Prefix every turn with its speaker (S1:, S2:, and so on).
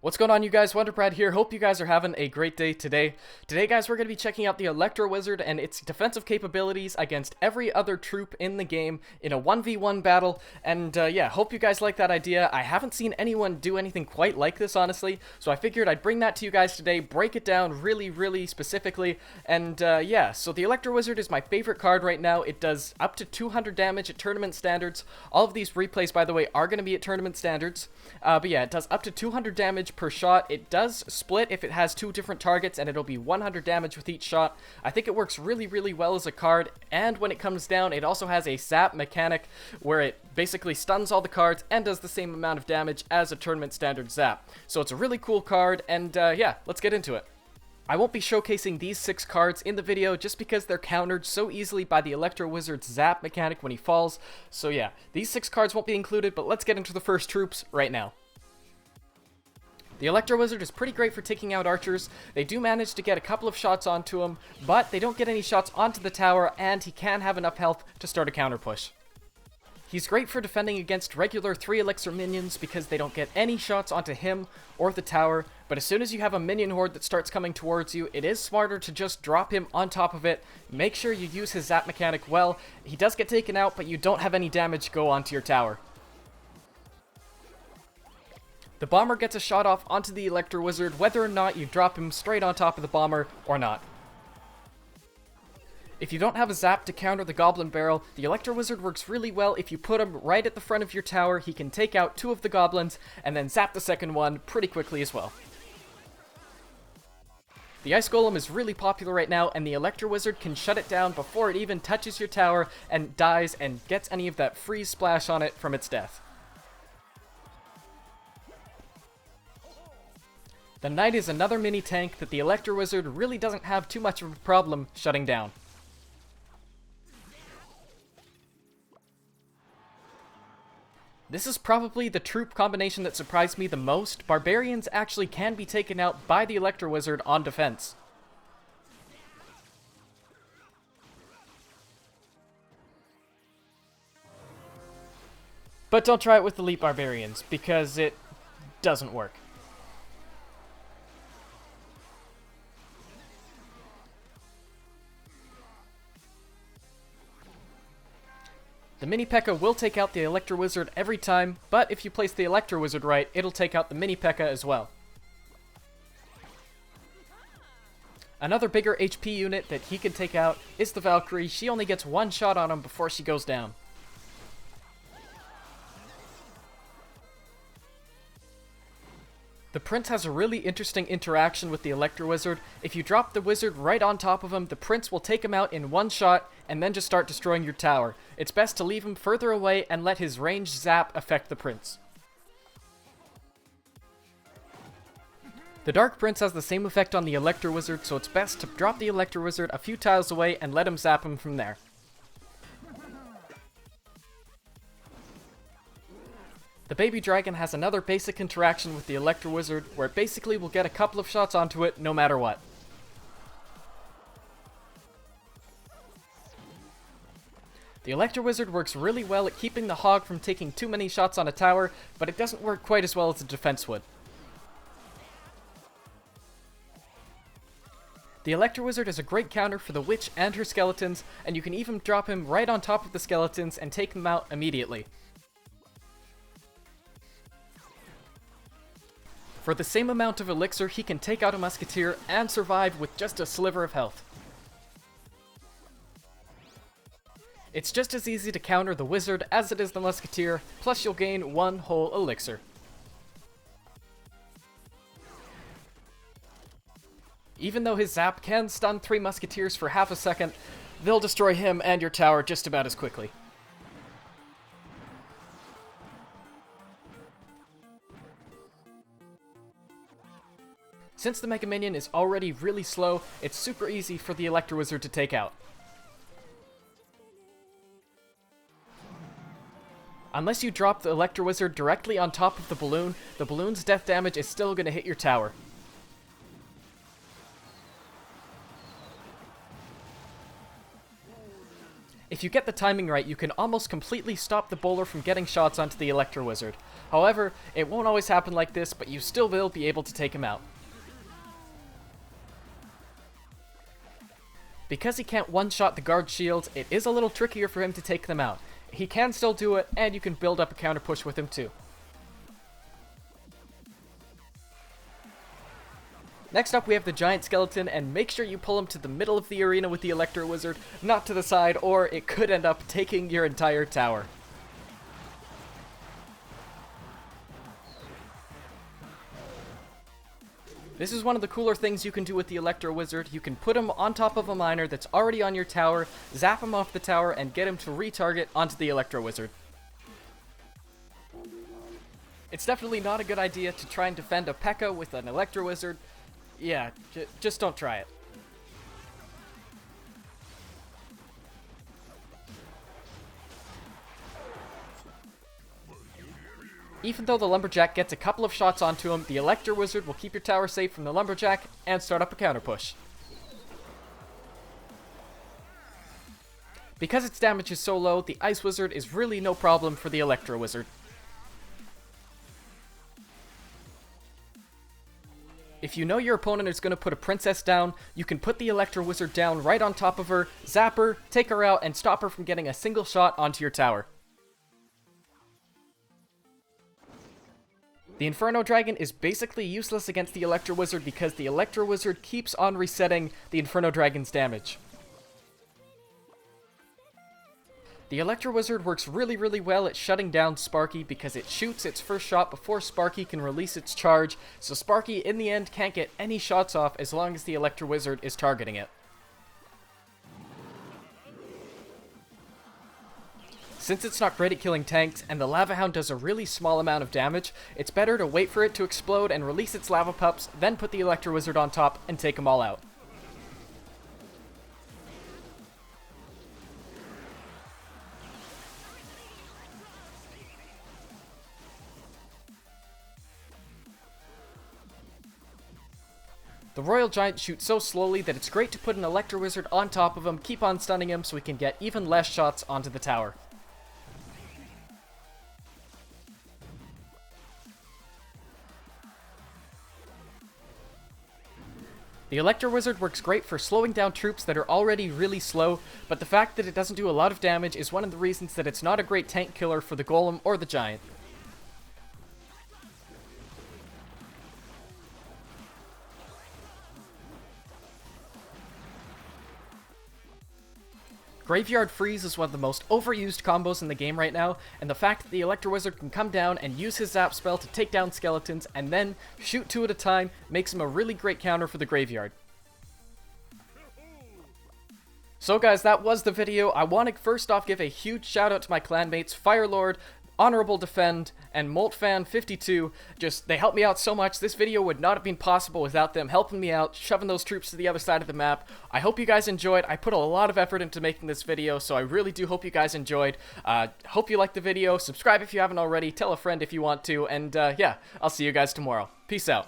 S1: What's going on, you guys? wonderbrad here. Hope you guys are having a great day today. Today, guys, we're going to be checking out the Electro Wizard and its defensive capabilities against every other troop in the game in a 1v1 battle. And yeah, hope you guys like that idea. I haven't seen anyone do anything quite like this, honestly, so I figured I'd bring that to you guys today, break it down really specifically. And yeah, so the Electro Wizard is my favorite card right now. It does up to 200 damage at tournament standards. All of these replays, by the way, are going to be at tournament standards. But yeah, it does up to 200 damage per shot. It does split if it has two different targets, and it'll be 100 damage with each shot. I think it works really well as a card, and when it comes down, it also has a zap mechanic where it basically stuns all the cards and does the same amount of damage as a tournament standard zap. So it's a really cool card, and yeah, let's get into it. I won't be showcasing these 6 cards in the video just because they're countered so easily by the Electro Wizard's zap mechanic when he falls. So yeah, these 6 cards won't be included, but let's get into the first troops right now. The Electro Wizard is pretty great for taking out archers. They do manage to get a couple of shots onto him, but they don't get any shots onto the tower, and he can have enough health to start a counter push. He's great for defending against regular 3 elixir minions because they don't get any shots onto him or the tower, but as soon as you have a minion horde that starts coming towards you, it is smarter to just drop him on top of it. Make sure you use his zap mechanic well. He does get taken out, but you don't have any damage go onto your tower. The bomber gets a shot off onto the Electro Wizard whether or not you drop him straight on top of the bomber or not. If you don't have a zap to counter the Goblin Barrel, the Electro Wizard works really well if you put him right at the front of your tower. He can take out 2 of the goblins and then zap the second one pretty quickly as well. The Ice Golem is really popular right now, and the Electro Wizard can shut it down before it even touches your tower and dies and gets any of that freeze splash on it from its death. The Knight is another mini tank that the Electro Wizard really doesn't have too much of a problem shutting down. This is probably the troop combination that surprised me the most. Barbarians actually can be taken out by the Electro Wizard on defense. But don't try it with Elite Barbarians, because it doesn't work. The Mini P.E.K.K.A. will take out the Electro Wizard every time, but if you place the Electro Wizard right, it'll take out the Mini P.E.K.K.A. as well. Another bigger HP unit that he can take out is the Valkyrie. She only gets 1 shot on him before she goes down. The Prince has a really interesting interaction with the Electro Wizard. If you drop the Wizard right on top of him, the Prince will take him out in 1 shot and then just start destroying your tower. It's best to leave him further away and let his ranged zap affect the Prince. The Dark Prince has the same effect on the Electro Wizard, so it's best to drop the Electro Wizard a few tiles away and let him zap him from there. The Baby Dragon has another basic interaction with the Electro Wizard, where it basically will get a couple of shots onto it no matter what. The Electro Wizard works really well at keeping the Hog from taking too many shots on a tower, but it doesn't work quite as well as the defense would. The Electro Wizard is a great counter for the Witch and her skeletons, and you can even drop him right on top of the skeletons and take them out immediately. For the same amount of elixir, he can take out a musketeer and survive with just a sliver of health. It's just as easy to counter the wizard as it is the musketeer, plus you'll gain 1 whole elixir. Even though his zap can stun 3 musketeers for half a second, they'll destroy him and your tower just about as quickly. Since the Mega Minion is already really slow, it's super easy for the Electro Wizard to take out. Unless you drop the Electro Wizard directly on top of the balloon's death damage is still going to hit your tower. If you get the timing right, you can almost completely stop the bowler from getting shots onto the Electro Wizard. However, it won't always happen like this, but you still will be able to take him out. Because he can't one-shot the guard shields, it is a little trickier for him to take them out. He can still do it, and you can build up a counter push with him too. Next up we have the giant skeleton, and make sure you pull him to the middle of the arena with the Electro Wizard, not to the side, or it could end up taking your entire tower. This is one of the cooler things you can do with the Electro Wizard. You can put him on top of a miner that's already on your tower, zap him off the tower, and get him to retarget onto the Electro Wizard. It's definitely not a good idea to try and defend a P.E.K.K.A. with an Electro Wizard. Yeah, just don't try it. Even though the Lumberjack gets a couple of shots onto him, the Electro Wizard will keep your tower safe from the Lumberjack and start up a counter push. Because its damage is so low, the Ice Wizard is really no problem for the Electro Wizard. If you know your opponent is going to put a princess down, you can put the Electro Wizard down right on top of her, zap her, take her out, and stop her from getting a single shot onto your tower. The Inferno Dragon is basically useless against the Electro Wizard because the Electro Wizard keeps on resetting the Inferno Dragon's damage. The Electro Wizard works really well at shutting down Sparky because it shoots its first shot before Sparky can release its charge, so Sparky in the end can't get any shots off as long as the Electro Wizard is targeting it. Since it's not great at killing tanks, and the Lava Hound does a really small amount of damage, it's better to wait for it to explode and release its lava pups, then put the Electro Wizard on top and take them all out. The Royal Giant shoots so slowly that it's great to put an Electro Wizard on top of him, keep on stunning him so we can get even less shots onto the tower. The Electro Wizard works great for slowing down troops that are already really slow, but the fact that it doesn't do a lot of damage is one of the reasons that it's not a great tank killer for the Golem or the Giant. Graveyard Freeze is one of the most overused combos in the game right now, and the fact that the Electro Wizard can come down and use his zap spell to take down skeletons and then shoot two at a time makes him a really great counter for the graveyard. So guys, that was the video. I want to first off give a huge shout out to my clanmates, Firelord, Honorable Defend, and Moltfan52. They helped me out so much. This video would not have been possible without them helping me out, shoving those troops to the other side of the map. I hope you guys enjoyed. I put a lot of effort into making this video, so I really do hope you guys enjoyed. Hope you liked the video. Subscribe if you haven't already. Tell a friend if you want to. And yeah, I'll see you guys tomorrow. Peace out.